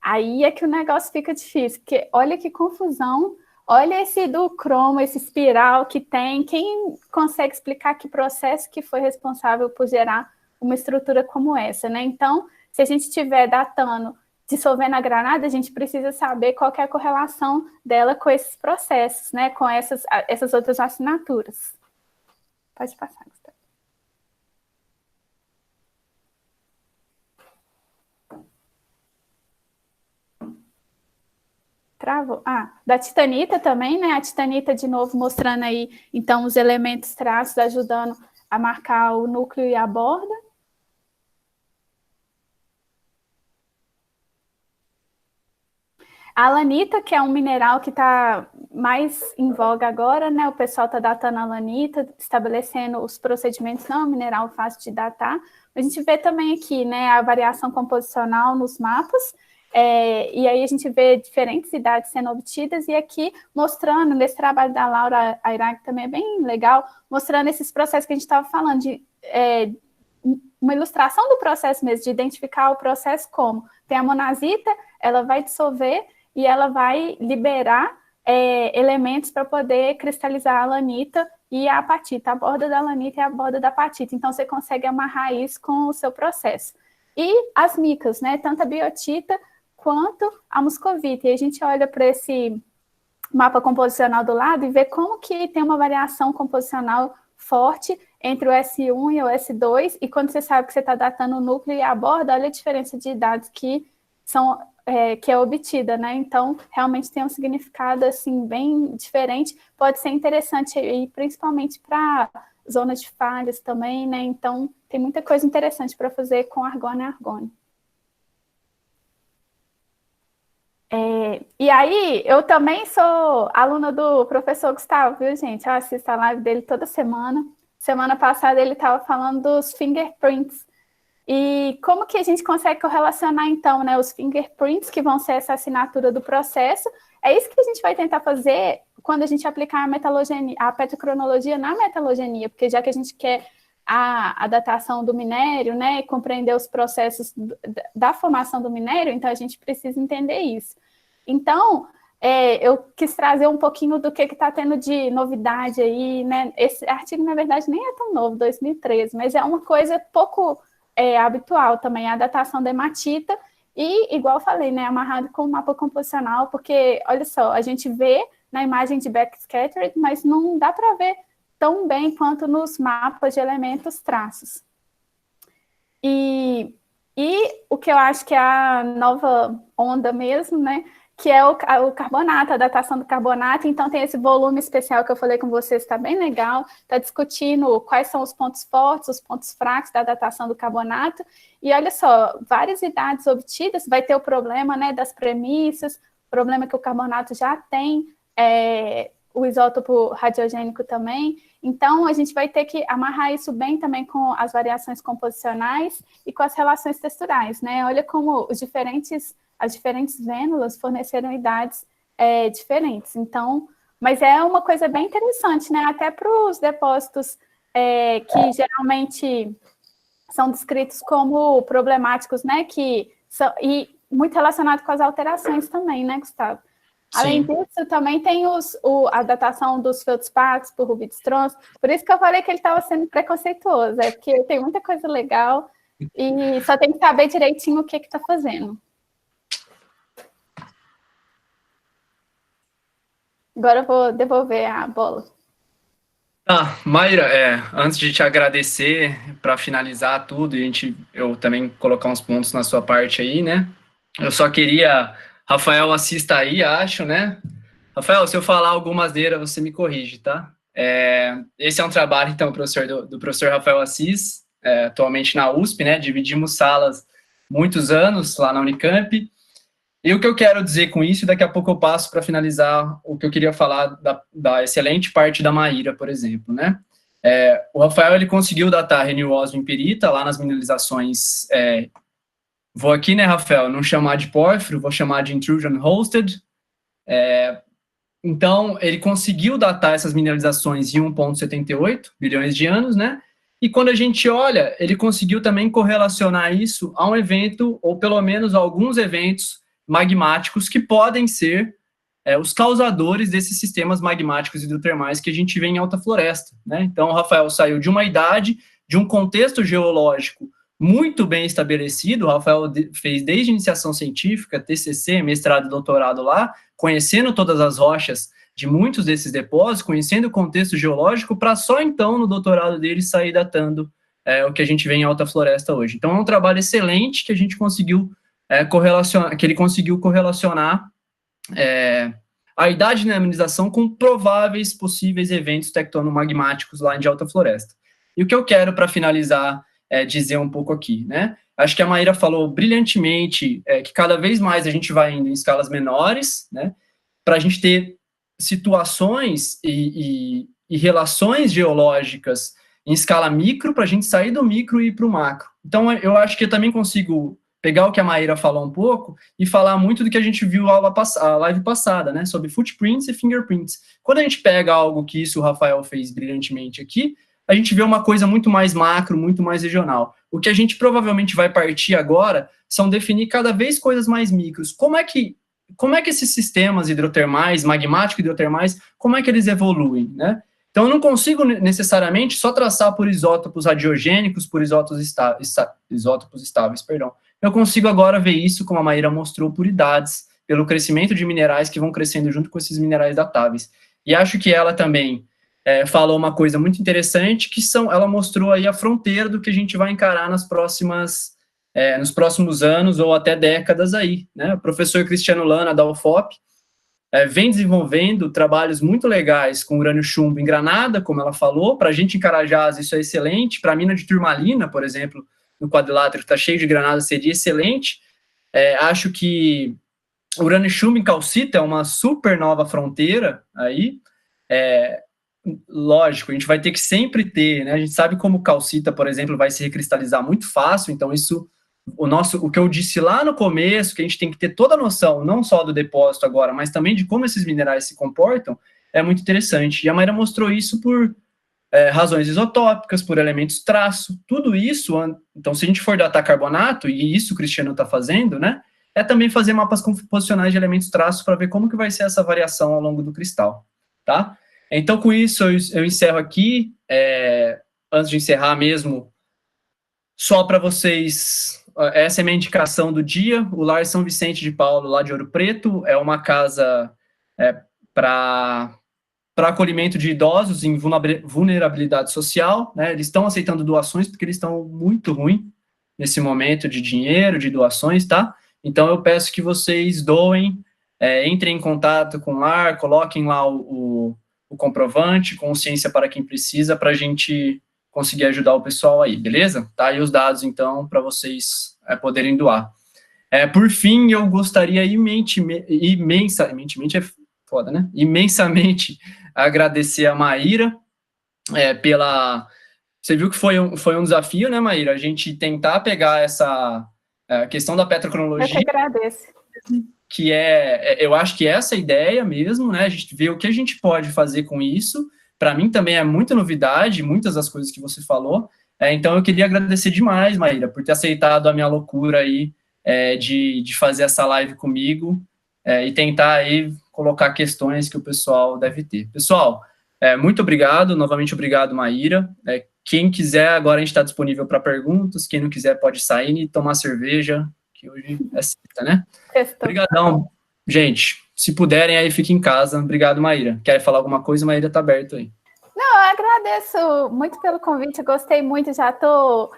aí é que o negócio fica difícil, porque olha que confusão, olha esse do cromo, esse espiral que tem, quem consegue explicar que processo que foi responsável por gerar uma estrutura como essa, né? Então, se a gente estiver datando, dissolvendo a granada, a gente precisa saber qual que é a correlação dela com esses processos, né? Com essas outras assinaturas. Pode passar, Gustavo. Travou. Da titanita também, né? A titanita, de novo, mostrando aí, então, os elementos traços, ajudando a marcar o núcleo e a borda. A alanita, que é um mineral que está mais em voga agora, né? O pessoal está datando a alanita, estabelecendo os procedimentos, não é um mineral fácil de datar. A gente vê também aqui, né, a variação composicional nos mapas, e aí a gente vê diferentes idades sendo obtidas, e aqui mostrando, nesse trabalho da Laura Airag também é bem legal, mostrando esses processos que a gente estava falando, de uma ilustração do processo mesmo, de identificar o processo como tem a monazita, ela vai dissolver e ela vai liberar elementos para poder cristalizar a alanita e a apatita, a borda da alanita e a borda da apatita. Então, você consegue amarrar isso com o seu processo. E as micas, né? Tanto a biotita quanto a muscovita. E a gente olha para esse mapa composicional do lado e vê como que tem uma variação composicional forte entre o S1 e o S2, e quando você sabe que você está datando o núcleo e a borda, olha a diferença de idades que é obtida, né? Então, realmente tem um significado, assim, bem diferente. Pode ser interessante aí, principalmente para zonas de falhas também, né? Então, tem muita coisa interessante para fazer com argônio e argônio. E aí, eu também sou aluna do professor Gustavo, viu, gente? Eu assisto a live dele toda semana. Semana passada ele estava falando dos fingerprints. E como que a gente consegue correlacionar, então, né, os fingerprints, que vão ser essa assinatura do processo? É isso que a gente vai tentar fazer quando a gente aplicar a petrocronologia na metalogenia, porque já que a gente quer a datação do minério, né, e compreender os processos da formação do minério, então a gente precisa entender isso. Então, eu quis trazer um pouquinho do que está tendo de novidade aí, né? Esse artigo, na verdade, nem é tão novo, 2013, mas é uma coisa pouco habitual também, a datação da hematita, e, igual eu falei, né, amarrado com o mapa composicional, porque, olha só, a gente vê na imagem de backscattered, mas não dá para ver tão bem quanto nos mapas de elementos traços. E o que eu acho que é a nova onda mesmo, né, que é o carbonato, a datação do carbonato. Então, tem esse volume especial que eu falei com vocês, está bem legal, está discutindo quais são os pontos fortes, os pontos fracos da datação do carbonato, e olha só, várias idades obtidas, vai ter o problema, né, das premissas, o problema que o carbonato já tem, o isótopo radiogênico também. Então, a gente vai ter que amarrar isso bem também com as variações composicionais e com as relações texturais, né? Olha como as diferentes vênulas forneceram idades diferentes. Então, mas é uma coisa bem interessante, né? Até para os depósitos que geralmente são descritos como problemáticos, né? E muito relacionado com as alterações também, né, Gustavo? Sim. Além disso, também tem a datação dos feldspaths por Rubinstein. Por isso que eu falei que ele estava sendo preconceituoso, porque tem muita coisa legal e só tem que saber direitinho o que está fazendo. Agora eu vou devolver a bola. Mayra, antes de te agradecer, para finalizar tudo, eu também colocar uns pontos na sua parte aí, né? Eu só queria... Rafael assista aí, acho, né? Rafael, se eu falar alguma asneira, você me corrige, tá? Esse é um trabalho, então, do professor Rafael Assis, atualmente na USP, né? Dividimos salas muitos anos lá na Unicamp. E o que eu quero dizer com isso, daqui a pouco eu passo para finalizar o que eu queria falar da excelente parte da Maíra, por exemplo, né? O Rafael, ele conseguiu datar renil osmio e pirita lá nas mineralizações... Vou aqui, né, Rafael, não chamar de pórfiro, vou chamar de intrusion hosted. Então, ele conseguiu datar essas mineralizações em 1,78 bilhões de anos, né? E quando a gente olha, ele conseguiu também correlacionar isso a um evento, ou pelo menos a alguns eventos magmáticos que podem ser os causadores desses sistemas magmáticos hidrotermais que a gente vê em alta floresta, né? Então, o Rafael saiu de uma idade, de um contexto geológico muito bem estabelecido. O Rafael fez desde iniciação científica, TCC, mestrado e doutorado lá, conhecendo todas as rochas de muitos desses depósitos, conhecendo o contexto geológico, para só então, no doutorado dele, sair datando o que a gente vê em alta floresta hoje. Então, é um trabalho excelente que a gente conseguiu correlacionar a idade de mineralização com prováveis possíveis eventos tectonomagmáticos lá de alta floresta. E o que eu quero, para finalizar, dizer um pouco aqui, né? Acho que a Maíra falou brilhantemente que cada vez mais a gente vai indo em escalas menores, né, para a gente ter situações e relações geológicas em escala micro, para a gente sair do micro e ir para o macro. Então, eu acho que eu também consigo pegar o que a Maíra falou um pouco e falar muito do que a gente viu a live passada, né, sobre footprints e fingerprints. Quando a gente pega algo que isso o Rafael fez brilhantemente aqui, a gente vê uma coisa muito mais macro, muito mais regional. O que a gente provavelmente vai partir agora são definir cada vez coisas mais micros. Como é que esses sistemas hidrotermais, magmáticos hidrotermais, como é que eles evoluem, né? Então, eu não consigo necessariamente só traçar por isótopos radiogênicos, por isótopos estáveis, perdão. Eu consigo agora ver isso, como a Maíra mostrou, por idades, pelo crescimento de minerais que vão crescendo junto com esses minerais datáveis. E acho que ela também falou uma coisa muito interessante, ela mostrou aí a fronteira do que a gente vai encarar nos próximos anos ou até décadas aí, né? O professor Cristiano Lana, da UFOP, vem desenvolvendo trabalhos muito legais com urânio chumbo em Granada, como ela falou. Para a gente em Carajás isso é excelente, para a mina de turmalina, por exemplo, no quadrilátero que está cheio de Granada, seria excelente. Acho que o urânio chumbo em calcita é uma super nova fronteira aí. Lógico, a gente vai ter que sempre ter, né? A gente sabe como calcita, por exemplo, vai se recristalizar muito fácil, então isso, o que eu disse lá no começo, que a gente tem que ter toda a noção, não só do depósito agora, mas também de como esses minerais se comportam, é muito interessante. E a Maíra mostrou isso por razões isotópicas, por elementos traço, tudo isso. Então, se a gente for datar carbonato, e isso o Cristiano está fazendo, né? É também fazer mapas composicionais de elementos traço para ver como que vai ser essa variação ao longo do cristal, tá? Então, com isso, eu encerro aqui. Antes de encerrar mesmo, só para vocês, essa é a minha indicação do dia. O Lar São Vicente de Paulo, lá de Ouro Preto, é uma casa para acolhimento de idosos em vulnerabilidade social, né? Eles estão aceitando doações porque eles estão muito ruins nesse momento de dinheiro, de doações, tá? Então, eu peço que vocês doem, entrem em contato com o Lar, coloquem lá o comprovante, consciência para quem precisa, para a gente conseguir ajudar o pessoal aí, beleza? Tá aí os dados, então, para vocês poderem doar. Por fim, eu gostaria imensamente é foda, né? Imensamente agradecer a Maíra pela... Você viu que foi um desafio, né, Maíra? A gente tentar pegar essa questão da petrocronologia. Eu que agradeço. Que eu acho que essa é a ideia mesmo, né? A gente vê o que a gente pode fazer com isso. Para mim também é muita novidade, muitas das coisas que você falou. Então eu queria agradecer demais, Maíra, por ter aceitado a minha loucura aí de fazer essa live comigo e tentar aí colocar questões que o pessoal deve ter. Pessoal, muito obrigado, novamente obrigado, Maíra. Quem quiser, agora a gente está disponível para perguntas. Quem não quiser pode sair e tomar cerveja, que hoje é sexta, né? Obrigadão, gente. Se puderem, aí fiquem em casa. Obrigado, Maíra. Quer falar alguma coisa? Maíra está aberto aí. Não, eu agradeço muito pelo convite. Eu gostei muito. Já estou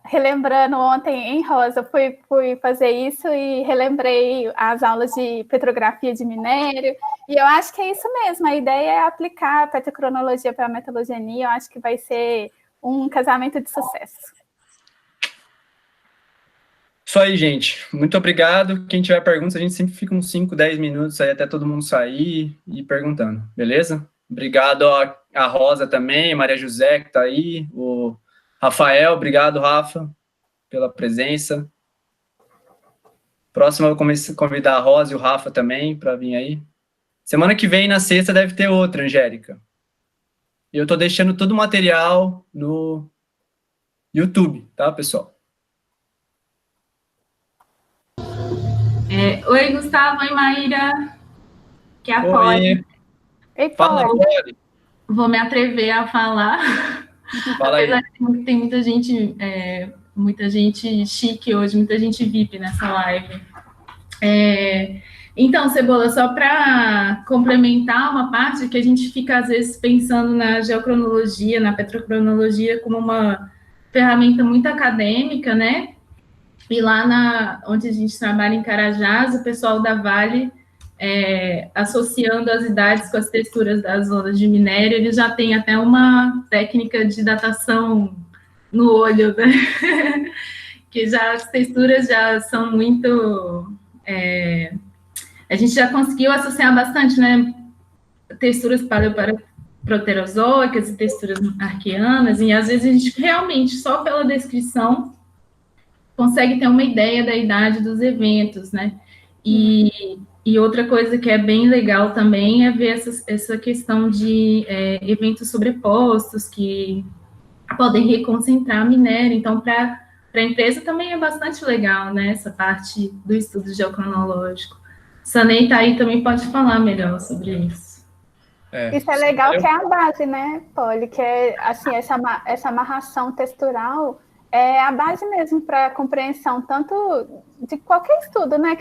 relembrando ontem em Rosa. Fui fazer isso e relembrei as aulas de petrografia de minério. E eu acho que é isso mesmo. A ideia é aplicar a petrocronologia para a metalogenia. Eu acho que vai ser um casamento de sucesso. Isso aí, gente. Muito obrigado. Quem tiver perguntas, a gente sempre fica uns 5, 10 minutos aí até todo mundo sair e perguntando, beleza? Obrigado a Rosa também, Maria José que está aí, o Rafael, obrigado, Rafa, pela presença. Próximo eu vou convidar a Rosa e o Rafa também para vir aí. Semana que vem, na sexta, deve ter outra, Angélica. E eu estou deixando todo o material no YouTube, tá, pessoal? Oi, Gustavo. Oi, Maíra. Que apoia. Fala, Polly. Vou me atrever a falar. Fala aí. Apesar que tem muita gente chique hoje, muita gente VIP nessa live. Então, Cebola, só para complementar uma parte que a gente fica, às vezes, pensando na geocronologia, na petrocronologia, como uma ferramenta muito acadêmica, né? E lá onde a gente trabalha em Carajás, o pessoal da Vale, associando as idades com as texturas das zonas de minério, eles já têm até uma técnica de datação no olho, né? porque já as texturas já são muito... a gente já conseguiu associar bastante, né? Texturas paleoproterozoicas e texturas arqueanas, e às vezes a gente realmente, só pela descrição, consegue ter uma ideia da idade dos eventos, né? E outra coisa que é bem legal também é ver essa questão de eventos sobrepostos que podem reconcentrar minério. Então, para a empresa também é bastante legal, né? Essa parte do estudo geocronológico. Sanei tá aí, também pode falar melhor sobre isso. Isso é legal, que é a base, né, Polly? Que é, assim, essa amarração textural é a base mesmo para a compreensão tanto de qualquer estudo, né, que